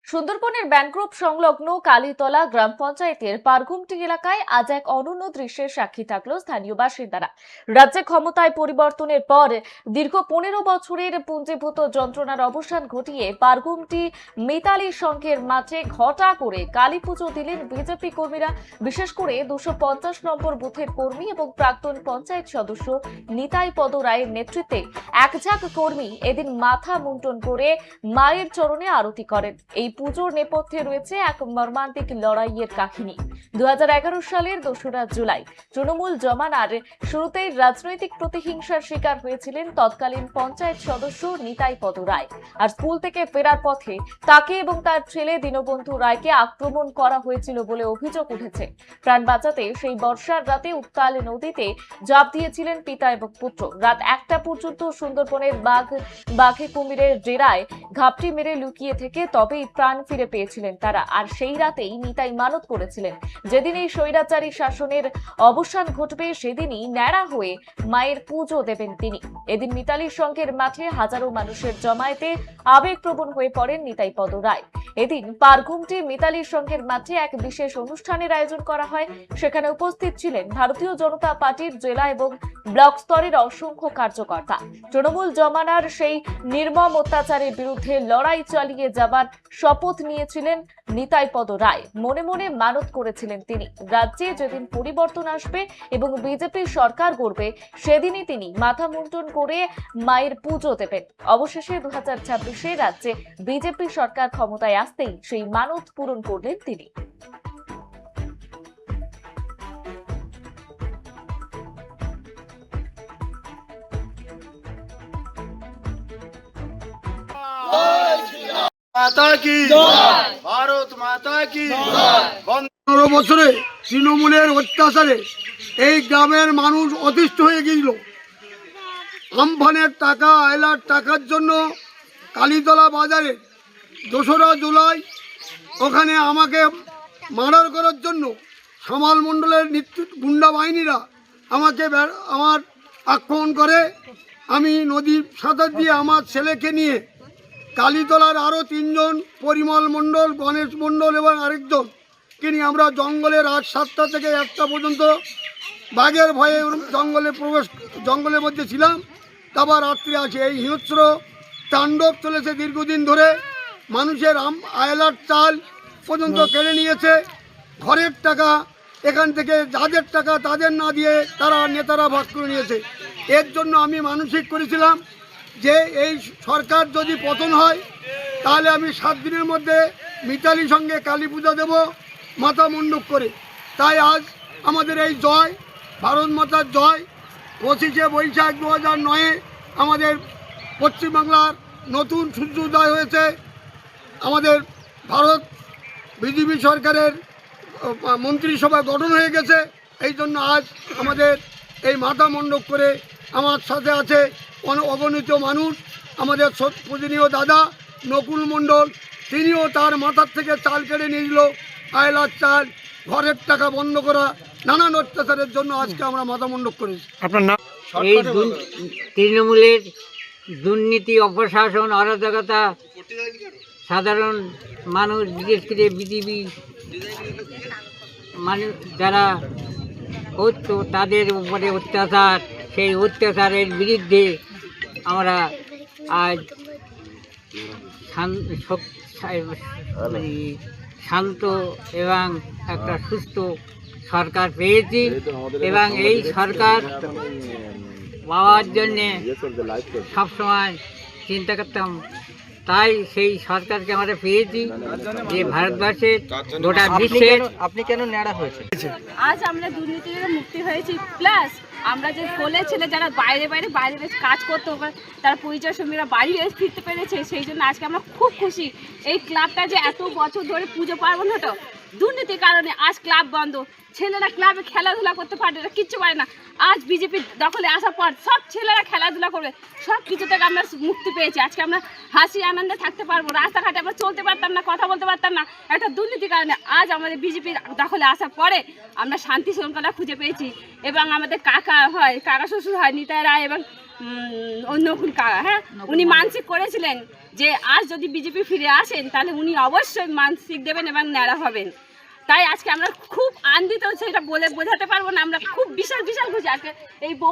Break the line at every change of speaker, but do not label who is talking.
সুন্দরবনের ম্যানগ্রোভ সংলগ্ন কালীতলা গ্রাম পঞ্চায়েতের পারগুমটি এলাকায় আজ এক অনন্য দৃশ্যের সাক্ষী থাকলো স্থানীয় বাসিন্দারা। রাজ্যে ক্ষমতায় পরিবর্তনের পর দীর্ঘ 15 বছরের পুঞ্জীভূত যন্ত্রণার অবসান ঘটিয়ে পারগুমটি মিতালি সংঘের মাঠে ঘটা করে কালী পুজো দিলেন বিজেপি কর্মীরা। বিশেষ করে 250 নম্বর বুথের কর্মী এবং প্রাক্তন পঞ্চায়েত সদস্য নিতাই পদ রায়ের নেতৃত্বে একঝাঁক কর্মী এদিন মাথা মুন্ডন করে মায়ের চরণে আরতি করেন। এই পুজোর নেপথ্যে রয়েছে এক মর্মান্তিক লড়াইয়ের কাহিনী। 2011 সালের 2রা জুলাই তৃণমূল জমানার শুরুতেই রাজনৈতিক প্রতিহিংসার শিকার হয়েছিলেন তৎকালীন পঞ্চায়েত সদস্য নিতাই পদ রায়। আর স্কুল থেকে ফেরার পথে তাকে এবং তার ছেলে দীনবন্ধু রায়কে আক্রমণ করা হয়েছিল বলে অভিযোগ উঠেছে। প্রাণ বাঁচাতে সেই বর্ষার রাতে উত্তাল নদীতে ঝাঁপ দিয়েছিলেন পিতা এবং পুত্র। রাত 1টা পর্যন্ত সুন্দরবনের বাঘে কুমিরের ডেরায় ঘাপটি মেরে লুকিয়ে থেকে তবেই প্রাণ ফিরে পেয়েছিলেন তারা। আর সেই রাতেই নিতাই মানত করেছিলেন যেদিন এই স্বৈরাচারী শাসনের অবসান ঘটবে সেদিনই ন্যাড়া হয়ে মায়ের পুজো দেবেন তিনি। এদিন মিতালির সংঘের মাঠে হাজারো মানুষের জমায়েতে আবেগপ্রবণ হয়ে পড়েন নিতাই পদ রায়। এদিন পারগুমটি মিতালির সংঘের মাঠে এক বিশেষ অনুষ্ঠানের আয়োজন করা হয়। সেখানে উপস্থিত ছিলেন ভারতীয় জনতা পার্টির জেলা এবং ব্লক স্তরের অসংখ্য কার্যকর্তা। তৃণমূল জমানার সেই নির্মম অত্যাচারের বিরুদ্ধে লড়াই চালিয়ে যাবার শপথ নিয়েছিলেন নিতাই পদ রায়। মনে মনে মানত করেছিলেন তিনি রাজ্যে যেদিন পরিবর্তন আসবে এবং বিজেপি সরকার গড়বে সেদিনই তিনি মাথা মুন্ডন করে মায়ের পুজো দেবেন। অবশেষে 2026 রাজ্যে বিজেপি সরকার ক্ষমতায় আসতেই সেই মানত পূরণ করলেন তিনি।
মাতা কি ভারত মাতা কি। 15 বছরে তৃণমূলের অত্যাচারে এই গ্রামের মানুষ অতিষ্ঠ হয়ে গিয়েছিল। আমফানের টাকা আয়লার টাকার জন্য কালীতলা বাজারে 2রা জুলাই ওখানে আমাকে মার্ডার করার জন্য সামাল মণ্ডলের গুন্ডা বাহিনীরা আমাকে আমার আক্রমণ করে। আমি নদীর সাঁতার দিয়ে আমার ছেলেকে নিয়ে কালীতলার আরও 3 জন, পরিমল মণ্ডল, গণেশ মণ্ডল এবং আরেকজনকে নিয়ে আমরা জঙ্গলে রাত 7টা থেকে 1টা পর্যন্ত বাঘের ভয়ে জঙ্গলের মধ্যে ছিলাম। তারপর রাত্রি আছে এই হিংস্র তাণ্ডব চলেছে দীর্ঘদিন ধরে। মানুষের আয়লার চাল পর্যন্ত কেড়ে নিয়েছে। ঘরের টাকা এখান থেকে যাদের টাকা তাদের না দিয়ে তারা নেতারা ভাগ করে নিয়েছে। এর জন্য আমি মানসিক করেছিলাম যে এই সরকার যদি পতন হয় তাহলে আমি 7 দিনের মধ্যে মিতালির সঙ্গে কালী পূজা দেব মাথা মুন্ডুক করে। তাই আজ আমাদের এই জয়, ভারত মাতার জয়। 25শে বৈশাখ 2009 আমাদের পশ্চিমবাংলার নতুন সূর্যোদয় হয়েছে। আমাদের ভারত বিজেপি সরকারের মন্ত্রিসভা গঠন হয়ে গেছে। এই জন্য আজ আমাদের এই মাথা মুন্ডুক করে আমার সাথে আছে অগণিত মানুষ। আমাদের পূজনীয় দাদা নকুল মণ্ডল, তিনিও তার মাথার থেকে চাল কেড়ে নিয়েছিল, আয়লার চাল, ঘরের টাকা বন্ধ করা, নানান অত্যাচারের জন্য আজকে আমরা মাথা মুন্ডক করেছি।
আপনার নাম? এই তৃণমূলের দুর্নীতি, অপশাসন, অরাজকতা সাধারণ মানুষ, বিশেষ করে বিজেপি মানুষ যারা করতো তাদের উপরে অত্যাচার, সেই অত্যাচারের বিরুদ্ধে আমরা আজ শান্ত এবং একটা সুস্থ সরকার পেয়েছি এবং এই সরকার পাওয়ার জন্যে সবসময় চিন্তা করতাম। তাই সেই সরকারকে আমরা পেয়েছি যে ভারতবর্ষের গোটা বিশ্বের।
আপনি কেন ন্যাড়া হয়েছে?
আজ আমরা দুর্নীতি থেকে মুক্তি হয়েছি, প্লাস আমরা যে কোলে ছেলে যারা বাইরে কাজ করতো তারা পরিচয় সঙ্গীরা বাড়ি ফিরতে পেরেছে, সেই জন্য আজকে আমরা খুব খুশি। এই ক্লাবটা যে এত বছর ধরে পুজো পার্বণ হতো, দুর্নীতির কারণে আজ ক্লাব বন্ধ। ছেলেরা ক্লাবে খেলাধুলা করতে পারে না, কিচ্ছু পারে না। আজ বিজেপি দখলে আসার পর সব ছেলেরা খেলাধুলা করবে, সব কিছু থেকে আমরা মুক্তি পেয়েছি। আজকে আমরা হাসি আনন্দে থাকতে পারবো, রাস্তাঘাটে আমরা চলতে পারতাম না, কথা বলতে পারতাম না একটা দুর্নীতির কারণে। আজ আমাদের বিজেপির দখলে আসার পরে আমরা শান্তি শৃঙ্খলা খুঁজে পেয়েছি এবং আমাদের কাকা শ্বশুর হয় নিতাই রায় এবং নকুল কাকা, হ্যাঁ, উনি মানসিক করেছিলেন যে আজ যদি বিজেপি ফিরে আসেন তাহলে উনি অবশ্যই মানসিক দেবেন এবং ন্যাড়া হবেন। তাই আজকে আমরা খুব আনন্দিত, সেটা বলে বোঝাতে পারবো না, আমরা খুব বিশাল বিশাল খুশি আজকে এই